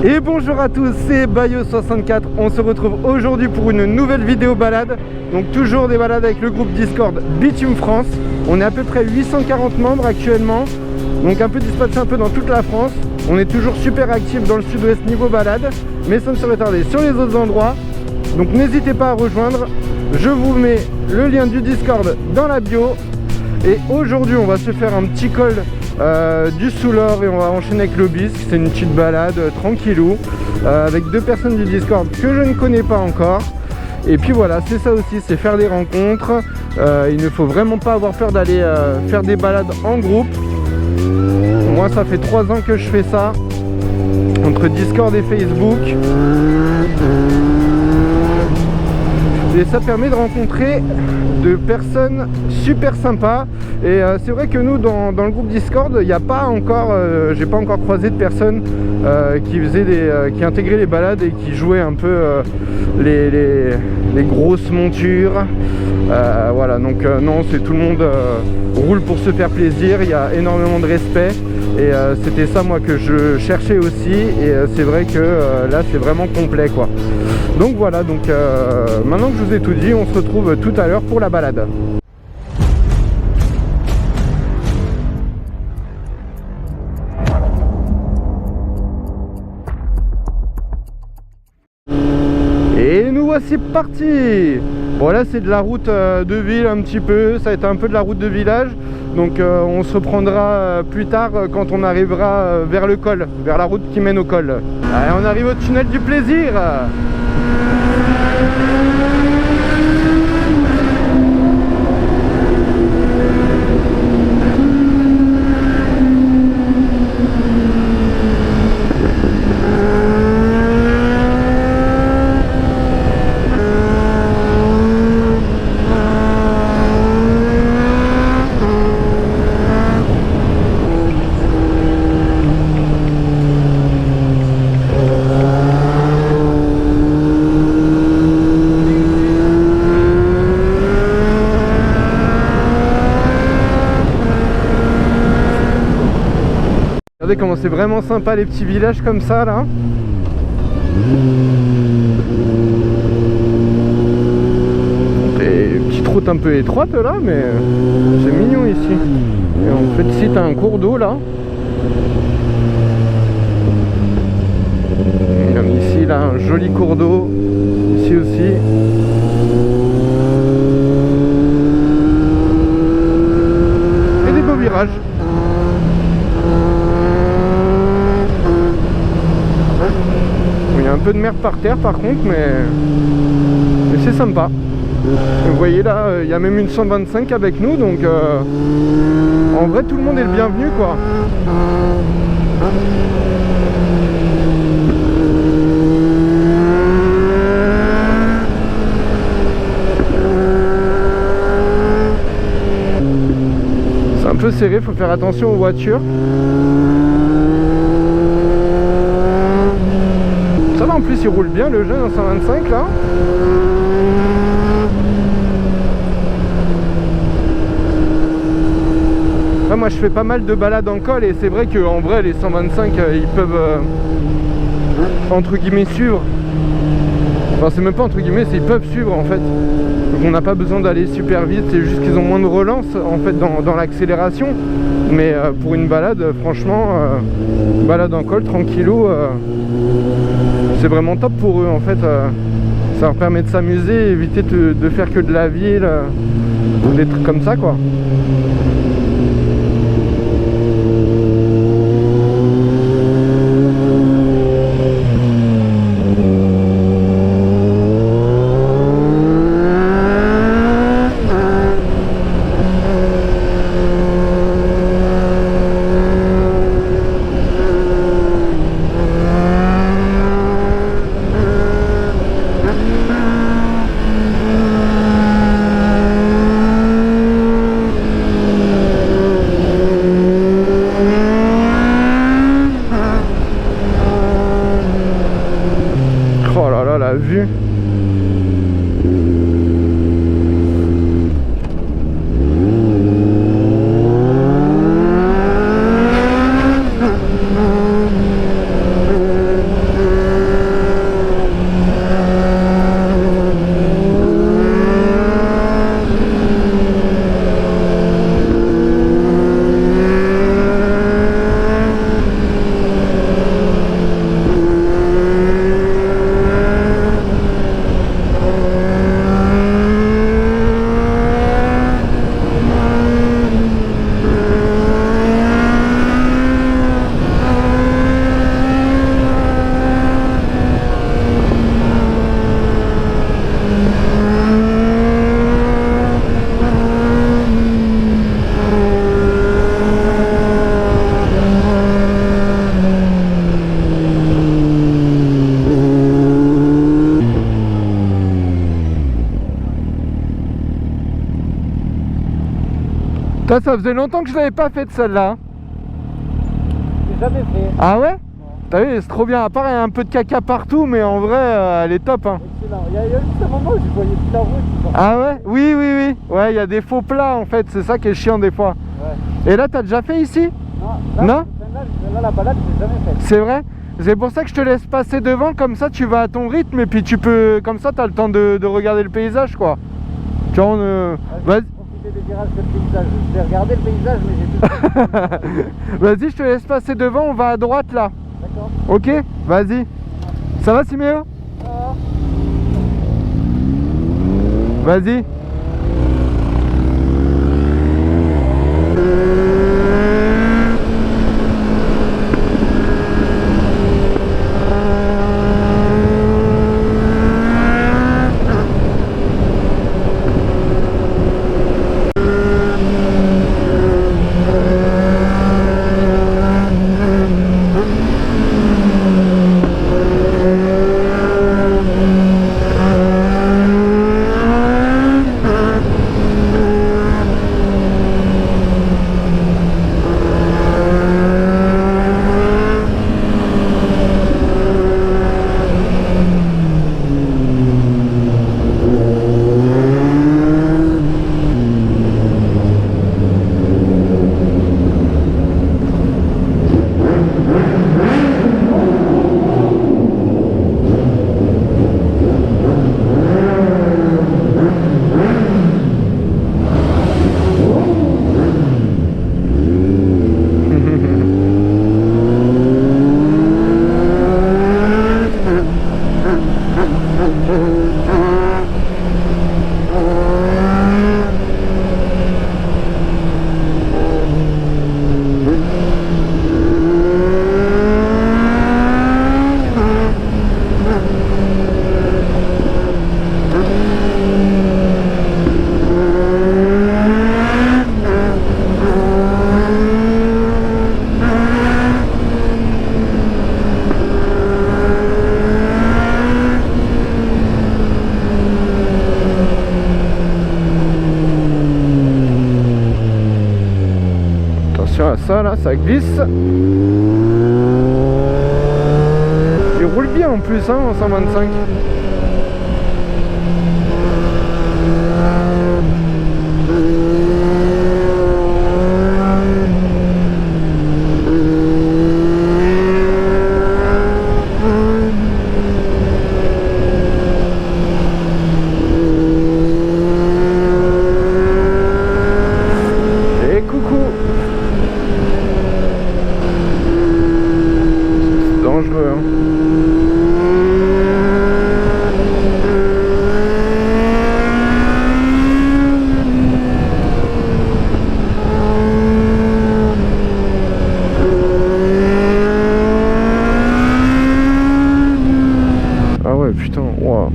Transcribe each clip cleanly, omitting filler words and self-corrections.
Et bonjour à tous, c'est Bayo64. On se retrouve aujourd'hui pour une nouvelle vidéo balade. Donc toujours des balades avec le groupe Discord Bitume France. On est à peu près 840 membres actuellement. Donc un peu dispatché un peu dans toute la France. On est toujours super actifs dans le sud-ouest niveau balade, mais ça ne serait tardé sur les autres endroits. Donc n'hésitez pas à rejoindre. Je vous mets le lien du Discord dans la bio. Et aujourd'hui on va se faire un petit col du Soulor et on va enchaîner avec l'Aubisque. C'est une petite balade tranquillou avec deux personnes du Discord que je ne connais pas encore. Et puis voilà, c'est ça aussi, c'est faire des rencontres. Il ne faut vraiment pas avoir peur d'aller faire des balades en groupe. Moi ça fait 3 ans que je fais ça entre Discord et Facebook. Et ça permet de rencontrer de personnes super sympas. Et c'est vrai que nous dans le groupe Discord, il n'y a pas encore, j'ai pas encore croisé de personnes qui intégraient les balades et qui jouaient un peu les grosses montures. Voilà, donc non, c'est tout le monde roule pour se faire plaisir. Il y a énormément de respect. Et c'était ça moi que je cherchais aussi. Et c'est vrai que là c'est vraiment complet quoi. Donc voilà, donc maintenant que je vous ai tout dit, on se retrouve tout à l'heure pour la balade. Et nous voici partis. Bon là c'est de la route de ville un petit peu, ça a été un peu de la route de village. Donc on se reprendra plus tard quand on arrivera vers le col, vers la route qui mène au col. Allez, on arrive au tunnel du plaisir. Regardez comment c'est vraiment sympa les petits villages comme ça là. Et petite route un peu étroite là, mais c'est mignon ici. Et en fait ici t'as un cours d'eau là. Et comme ici là un joli cours d'eau. Ici aussi. Et des beaux virages. Un peu de merde par terre par contre, mais c'est sympa. Vous voyez là, il y a même une 125 avec nous, donc en vrai tout le monde est le bienvenu quoi. C'est un peu serré, faut faire attention aux voitures. Ça va, en plus il roule bien le jeune en 125 là. Là, moi je fais pas mal de balades en col et c'est vrai qu'en vrai les 125 ils peuvent entre guillemets suivre. Enfin c'est même pas entre guillemets, c'est ils peuvent suivre en fait. Donc on n'a pas besoin d'aller super vite, c'est juste qu'ils ont moins de relance en fait dans l'accélération. Mais pour une balade, franchement, balade en col tranquillou, c'est vraiment top pour eux en fait. Ça leur permet de s'amuser, éviter de faire que de la ville, des trucs comme ça quoi. La vue. Ça faisait longtemps que je l'avais pas fait de celle-là. J'ai jamais fait. Ah ouais? Non. T'as vu, c'est trop bien. À part, il y a un peu de caca partout, mais en vrai, elle est top. Hein. Excellent. Il y a juste un moment où je voyais toute la route. Ah ouais? Oui, oui, oui. Ouais, il y a des faux plats en fait. C'est ça qui est chiant des fois. Ouais. Et là, t'as déjà fait ici? Non. Non? Là, la balade, je l'ai jamais faite. C'est vrai? C'est pour ça que je te laisse passer devant, comme ça tu vas à ton rythme et puis tu peux, comme ça t'as le temps de regarder le paysage quoi. Tu vois, Vas-y. Profiter des virages de le paysage. Je vais regarder le paysage mais j'ai tout. Vas-y, je te laisse passer devant, on va à droite là. D'accord. Ok? Vas-y. Ça va Siméo? Ah. Vas-y. Attention à ça là, ça glisse. Il roule bien en plus hein, en 125. Et coucou. C'est dangereux hein. Ah ouais putain, wow.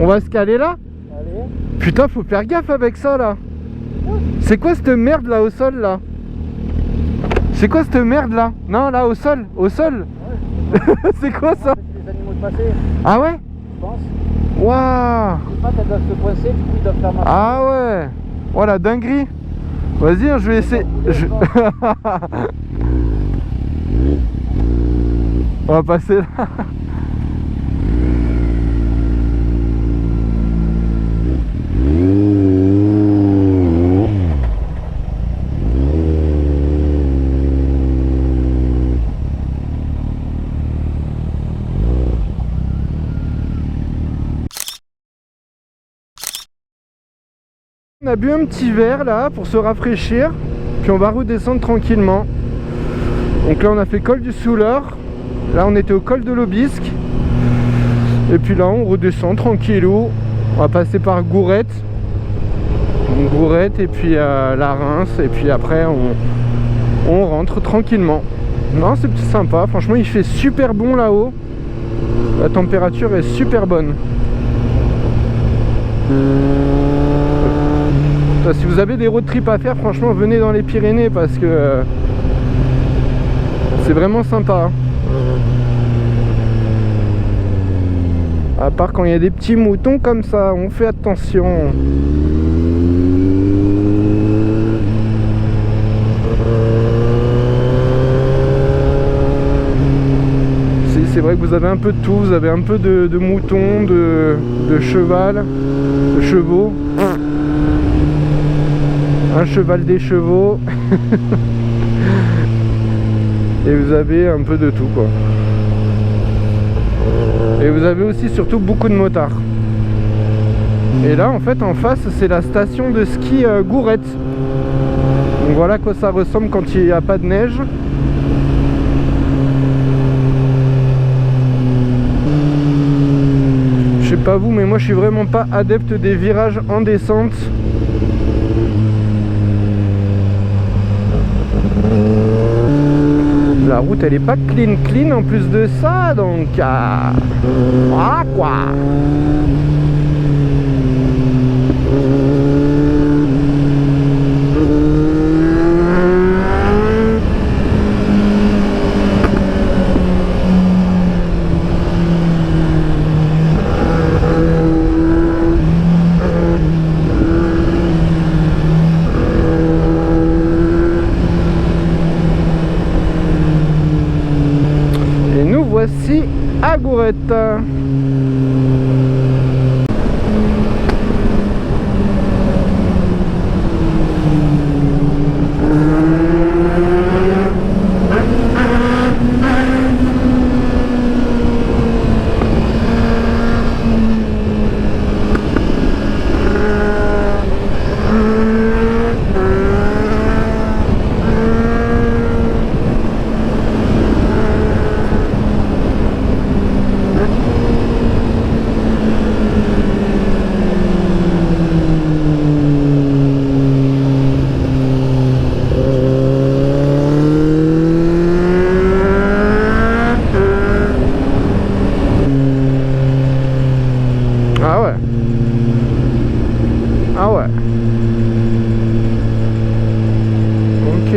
On va se caler là? Allez. Putain, faut faire gaffe avec ça là. C'est quoi cette merde là au sol là? C'est quoi cette merde là? Non, là au sol, au sol. Ouais, c'est quoi ça? c'est les animaux de passer, Ah ouais? je pense. Waouh. Les pattes elles doivent se coincer, du coup ils doivent faire mal. Ah ouais. Oh la dinguerie. Vas-y, hein, je vais essayer. On va passer là. On a bu un petit verre là pour se rafraîchir, puis on va redescendre tranquillement. Donc là on a fait col du Souleur, là on était au col de l'Aubisque, et puis là on redescend tranquillou. On va passer par Gourette, et puis la Reims, et puis après on rentre tranquillement. Non, c'est sympa, franchement il fait super bon là-haut, la température est super bonne. Si vous avez des road trips à faire, franchement venez dans les Pyrénées parce que c'est vraiment sympa. À part quand il y a des petits moutons comme ça, on fait attention. c'est vrai que vous avez un peu de tout. Vous avez un peu de moutons, de cheval, de chevaux. Un cheval des chevaux. Et vous avez un peu de tout, quoi. Et vous avez aussi surtout beaucoup de motards. Et là en fait en face c'est la station de ski Gourette. Donc voilà à quoi ça ressemble quand il n'y a pas de neige. Je sais pas vous, mais moi je suis vraiment pas adepte des virages en descente. La route elle est pas clean en plus de ça, donc voilà quoi. Voici à Gourette. Ah ouais. Ah ouais. Ok.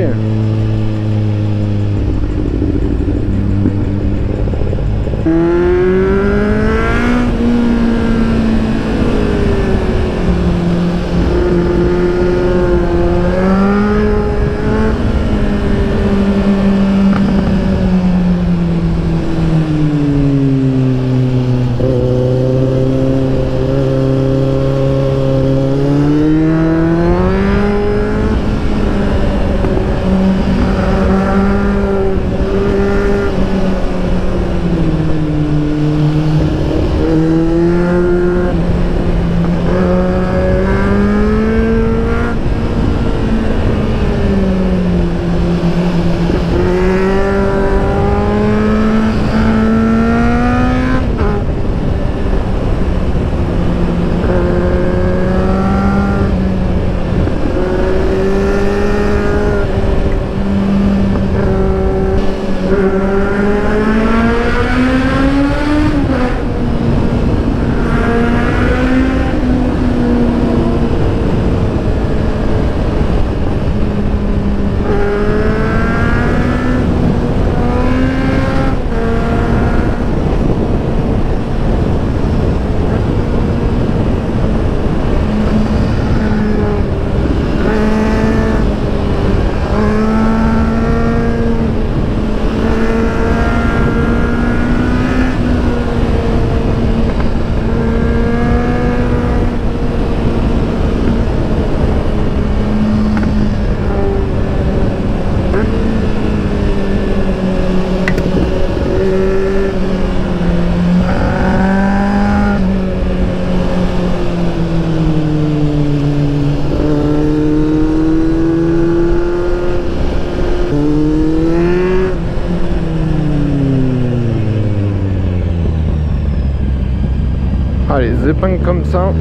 Allez, zépingue comme ça.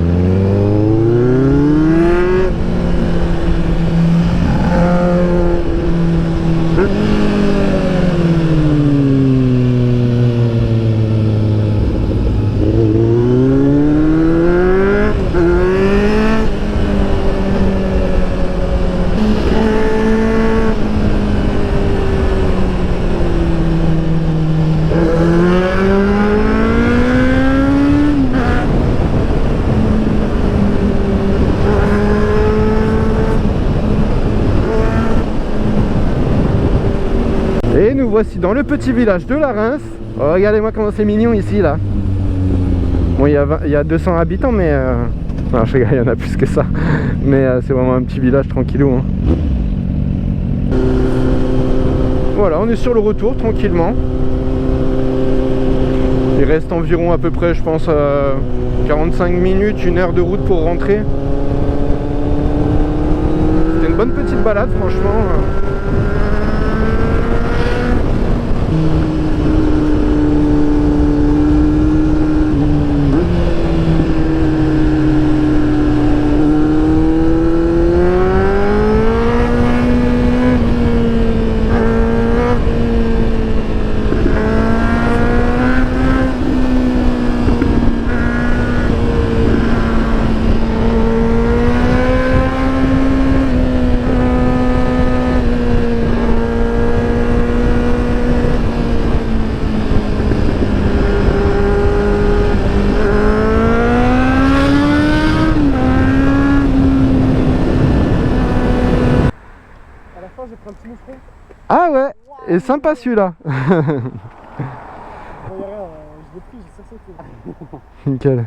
dans le petit village de la Reims. Oh, regardez-moi comment c'est mignon ici là. Bon, il y a 200 habitants, mais non, je rigole, il y en a plus que ça. Mais c'est vraiment un petit village tranquillou, hein. Voilà, on est sur le retour tranquillement. Il reste environ à peu près, je pense, 45 minutes, 1 heure de route pour rentrer. C'était une bonne petite balade, franchement. Ah ouais, et sympa celui-là. Nickel.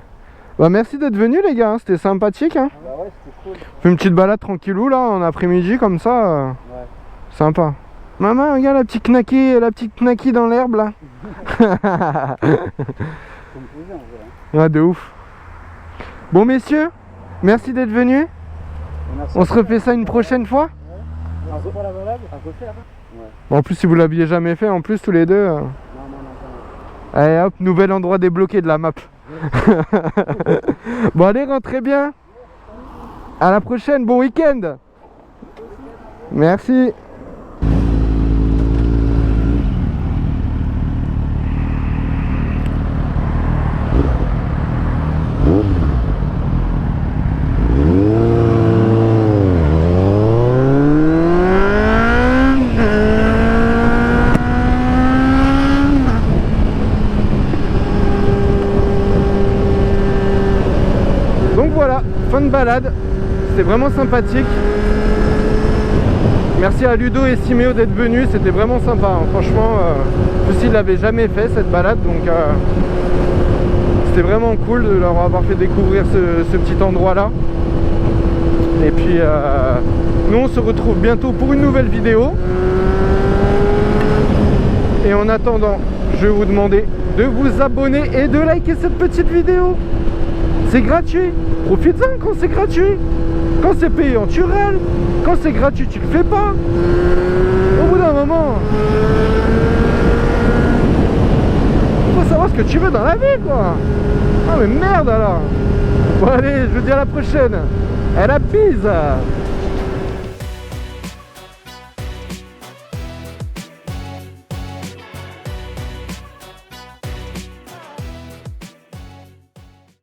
Bah merci d'être venu les gars, hein. C'était sympathique hein. Bah ouais, c'était cool. Fait une petite balade tranquillou là en après-midi comme ça. Ouais. Sympa. Maman, regarde la petite knacky dans l'herbe là. Comme plaisir, on Ouais, de ouf. Bon messieurs, merci d'être venus. On se refait ça une prochaine fois. On se refait la balade. À côté là-bas. Ouais. Bon, en plus si vous l'aviez jamais fait, en plus tous les deux. Non, jamais. Allez hop, nouvel endroit débloqué de la map. Bon allez, rentrez bien. À la prochaine, bon week-end. Merci. Donc voilà, fin de balade, c'était vraiment sympathique. Merci à Ludo et Siméo d'être venus, c'était vraiment sympa, hein. Franchement, je sais, ils l'avaient jamais fait cette balade, donc c'était vraiment cool de leur avoir fait découvrir ce petit endroit là. Et puis nous on se retrouve bientôt pour une nouvelle vidéo. Et en attendant, je vais vous demander de vous abonner et de liker cette petite vidéo. C'est gratuit, profite-en quand c'est gratuit. Quand c'est payant, tu râles. Quand c'est gratuit, tu le fais pas. Au bout d'un moment, il faut savoir ce que tu veux dans la vie, quoi. Ah mais merde alors. Bon allez, je vous dis à la prochaine. Et la bise.